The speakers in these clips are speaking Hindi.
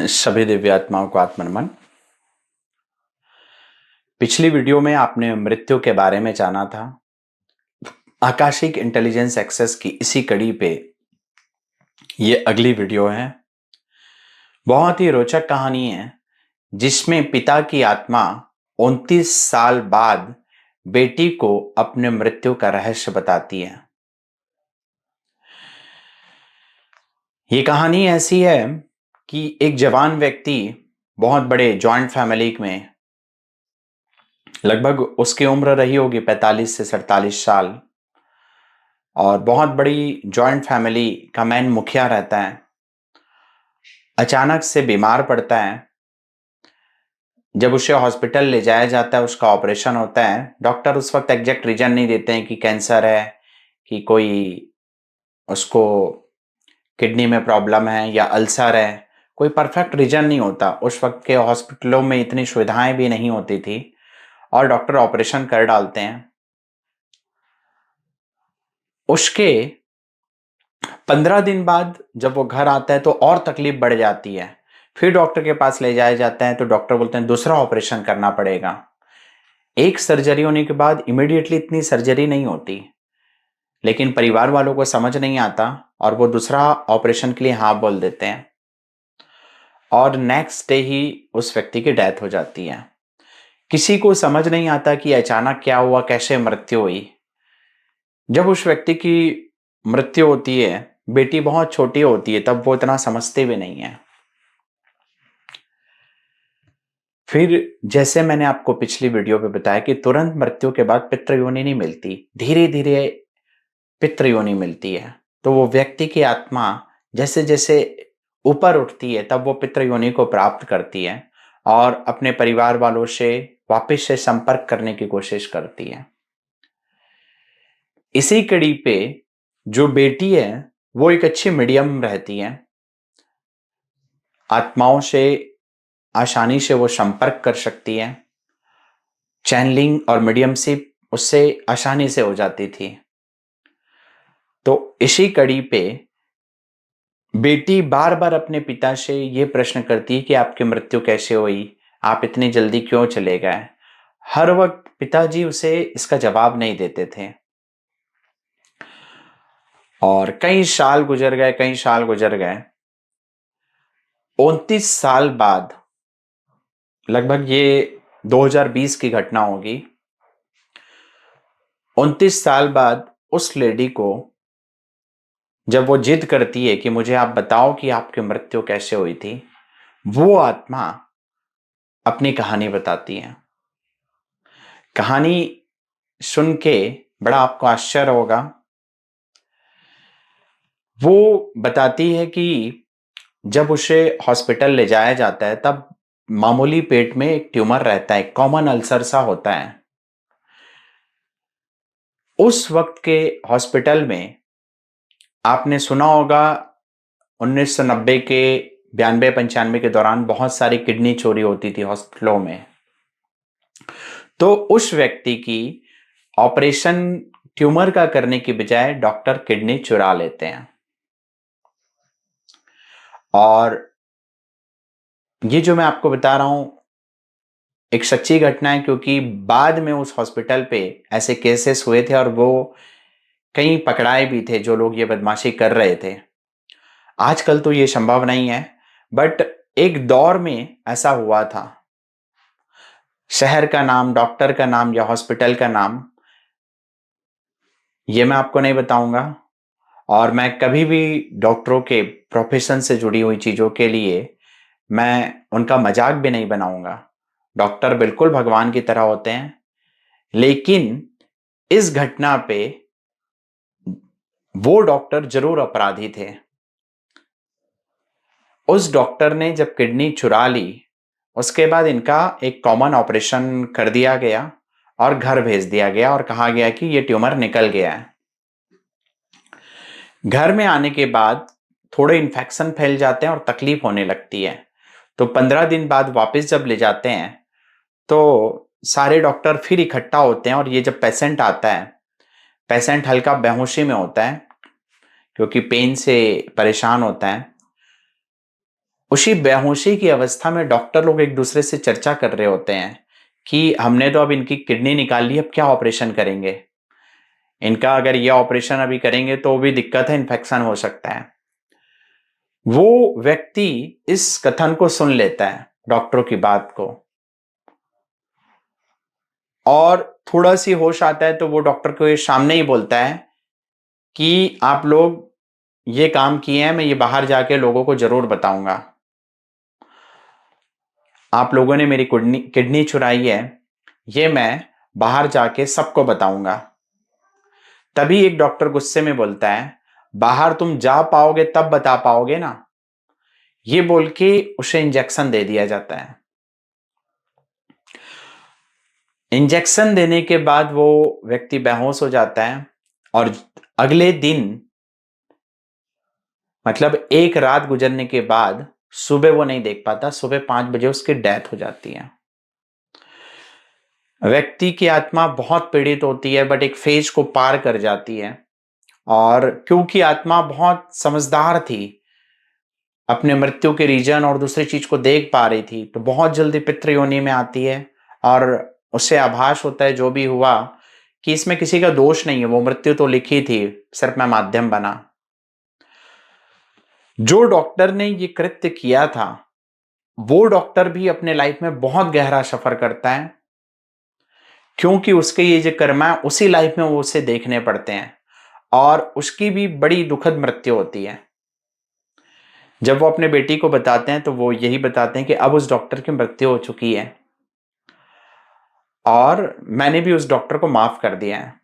सभी दिव्य आत्माओं को आत्मनमन। पिछली वीडियो में आपने मृत्यु के बारे में जाना था। आकाशिक इंटेलिजेंस एक्सेस की इसी कड़ी पे ये अगली वीडियो है। बहुत ही रोचक कहानी है जिसमें पिता की आत्मा 29 साल बाद बेटी को अपने मृत्यु का रहस्य बताती है। ये कहानी ऐसी है कि एक जवान व्यक्ति बहुत बड़े जॉइंट फैमिली में, लगभग उसकी उम्र रही होगी 45 से 47 साल, और बहुत बड़ी जॉइंट फैमिली का मैन मुखिया रहता है। अचानक से बीमार पड़ता है। जब उसे हॉस्पिटल ले जाया जाता है, उसका ऑपरेशन होता है। डॉक्टर उस वक्त एग्जैक्ट रीजन नहीं देते हैं कि कैंसर है, कि कोई उसको किडनी में प्रॉब्लम है या अल्सर है। कोई परफेक्ट रीजन नहीं होता। उस वक्त के हॉस्पिटलों में इतनी सुविधाएं भी नहीं होती थी और डॉक्टर ऑपरेशन कर डालते हैं। उसके 15 दिन बाद जब वो घर आता है तो और तकलीफ बढ़ जाती है। फिर डॉक्टर के पास ले जाया जाता है तो डॉक्टर बोलते हैं दूसरा ऑपरेशन करना पड़ेगा। एक सर्जरी होने के बाद इमीडिएटली इतनी सर्जरी नहीं होती, लेकिन परिवार वालों को समझ नहीं आता और वो दूसरा ऑपरेशन के लिए हाँ बोल देते हैं और नेक्स्ट डे ही उस व्यक्ति की डेथ हो जाती है। किसी को समझ नहीं आता कि अचानक क्या हुआ, कैसे मृत्यु हुई। जब उस व्यक्ति की मृत्यु होती है, बेटी बहुत छोटी होती है, तब वो इतना समझते भी नहीं है। फिर जैसे मैंने आपको पिछली वीडियो पे बताया कि तुरंत मृत्यु के बाद पितृयोनि नहीं मिलती, धीरे धीरे पितृयोनि मिलती है। तो वो व्यक्ति की आत्मा जैसे जैसे ऊपर उठती है तब वो पितृयोनि को प्राप्त करती है और अपने परिवार वालों से वापस से संपर्क करने की कोशिश करती है। इसी कड़ी पे जो बेटी है वो एक अच्छी मीडियम रहती है। आत्माओं से आसानी से वो संपर्क कर सकती है। चैनलिंग और मीडियमशिप उससे आसानी से हो जाती थी। तो इसी कड़ी पे बेटी बार बार अपने पिता से ये प्रश्न करती है कि आपकी मृत्यु कैसे हुई, आप इतनी जल्दी क्यों चले गए। हर वक्त पिताजी उसे इसका जवाब नहीं देते थे और कई साल गुजर गए, कई साल गुजर गए। 29 साल बाद, लगभग ये 2020 की घटना होगी, 29 साल बाद उस लेडी को जब वो जिद करती है कि मुझे आप बताओ कि आपकी मृत्यु कैसे हुई थी, वो आत्मा अपनी कहानी बताती है। कहानी सुन के बड़ा आपको आश्चर्य होगा। वो बताती है कि जब उसे हॉस्पिटल ले जाया जाता है तब मामूली पेट में एक ट्यूमर रहता है, कॉमन अल्सर सा होता है। उस वक्त के हॉस्पिटल में आपने सुना होगा 1990 के 92-95 के दौरान बहुत सारी किडनी चोरी होती थी हॉस्पिटलों में। तो उस व्यक्ति की ऑपरेशन ट्यूमर का करने की बजाय डॉक्टर किडनी चुरा लेते हैं। और ये जो मैं आपको बता रहा हूं एक सच्ची घटना है, क्योंकि बाद में उस हॉस्पिटल पे ऐसे केसेस हुए थे और वो कई पकड़ाए भी थे जो लोग ये बदमाशी कर रहे थे। आजकल तो ये संभव नहीं है, बट एक दौर में ऐसा हुआ था। शहर का नाम, डॉक्टर का नाम या हॉस्पिटल का नाम ये मैं आपको नहीं बताऊंगा और मैं कभी भी डॉक्टरों के प्रोफेशन से जुड़ी हुई चीजों के लिए मैं उनका मजाक भी नहीं बनाऊंगा। डॉक्टर बिल्कुल भगवान की तरह होते हैं, लेकिन इस घटना पे वो डॉक्टर जरूर अपराधी थे। उस डॉक्टर ने जब किडनी चुरा ली, उसके बाद इनका एक कॉमन ऑपरेशन कर दिया गया और घर भेज दिया गया और कहा गया कि ये ट्यूमर निकल गया है। घर में आने के बाद थोड़े इन्फेक्शन फैल जाते हैं और तकलीफ होने लगती है। तो 15 दिन बाद वापस जब ले जाते हैं तो सारे डॉक्टर फिर इकट्ठा होते हैं और ये जब पेशेंट आता है, पेशेंट हल्का बेहोशी में होता है क्योंकि पेन से परेशान होता है। उसी बेहोशी की अवस्था में डॉक्टर लोग एक दूसरे से चर्चा कर रहे होते हैं कि हमने तो अब इनकी किडनी निकाल ली, अब क्या ऑपरेशन करेंगे, इनका अगर ये ऑपरेशन अभी करेंगे तो भी दिक्कत है, इन्फेक्शन हो सकता है। वो व्यक्ति इस कथन को सुन लेता है, डॉक्टरों की बात को, और थोड़ा सी होश आता है तो वो डॉक्टर के सामने ही बोलता है कि आप लोग ये काम किए हैं, मैं ये बाहर जाके लोगों को जरूर बताऊंगा। आप लोगों ने मेरी किडनी चुराई है, ये मैं बाहर जाके सबको बताऊंगा। तभी एक डॉक्टर गुस्से में बोलता है, बाहर तुम जा पाओगे तब बता पाओगे ना। ये बोल के उसे इंजेक्शन दे दिया जाता है। इंजेक्शन देने के बाद वो व्यक्ति बेहोश हो जाता है और अगले दिन, मतलब एक रात गुजरने के बाद सुबह वो नहीं देख पाता, सुबह 5 बजे उसकी डेथ हो जाती है। व्यक्ति की आत्मा बहुत पीड़ित होती है, बट एक फेज को पार कर जाती है, और क्योंकि आत्मा बहुत समझदार थी, अपने मृत्यु के रीजन और दूसरी चीज को देख पा रही थी, तो बहुत जल्दी पितृ योनि में आती है और उसे आभास होता है जो भी हुआ कि इसमें किसी का दोष नहीं है, वो मृत्यु तो लिखी थी, सिर्फ मैं माध्यम बना। जो डॉक्टर ने ये कृत्य किया था, वो डॉक्टर भी अपने लाइफ में बहुत गहरा सफर करता है, क्योंकि उसके ये जो कर्म है उसी लाइफ में वो उसे देखने पड़ते हैं, और उसकी भी बड़ी दुखद मृत्यु होती है। जब वो अपने बेटी को बताते हैं तो वो यही बताते हैं कि अब उस डॉक्टर की मृत्यु हो चुकी है और मैंने भी उस डॉक्टर को माफ कर दिया है।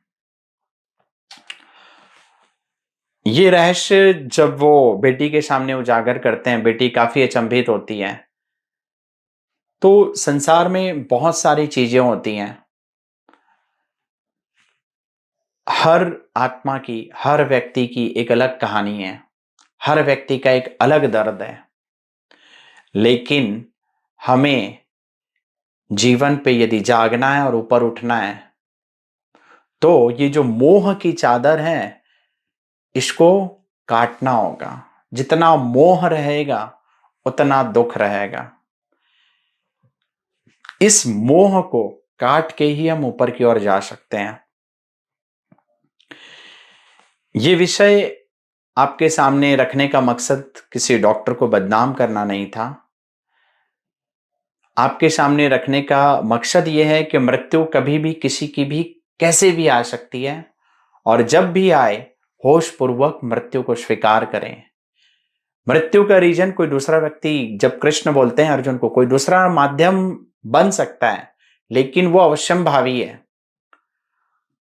ये रहस्य जब वो बेटी के सामने उजागर करते हैं, बेटी काफी अचंभित होती है। तो संसार में बहुत सारी चीजें होती हैं, हर आत्मा की, हर व्यक्ति की एक अलग कहानी है, हर व्यक्ति का एक अलग दर्द है, लेकिन हमें जीवन पे यदि जागना है और ऊपर उठना है, तो ये जो मोह की चादर है इसको काटना होगा। जितना मोह रहेगा उतना दुख रहेगा। इस मोह को काट के ही हम ऊपर की ओर जा सकते हैं। ये विषय आपके सामने रखने का मकसद किसी डॉक्टर को बदनाम करना नहीं था। आपके सामने रखने का मकसद यह है कि मृत्यु कभी भी किसी की भी कैसे भी आ सकती है, और जब भी आए होश पूर्वक मृत्यु को स्वीकार करें। मृत्यु का रीजन कोई दूसरा व्यक्ति, जब कृष्ण बोलते हैं अर्जुन को, कोई दूसरा माध्यम बन सकता है, लेकिन वो अवश्यंभावी है।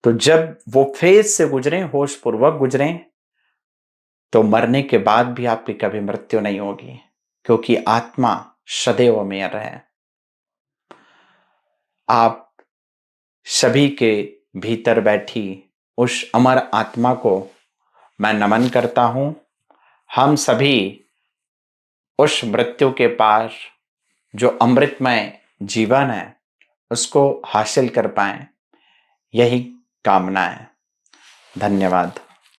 तो जब वो फेज से गुजरे, होश पूर्वक गुजरे, तो मरने के बाद भी आपकी कभी मृत्यु नहीं होगी, क्योंकि आत्मा सदैव अमर है। आप सभी के भीतर बैठी उस अमर आत्मा को मैं नमन करता हूं। हम सभी उस मृत्यु के पार जो अमृतमय जीवन है उसको हासिल कर पाएं, यही कामना है। धन्यवाद।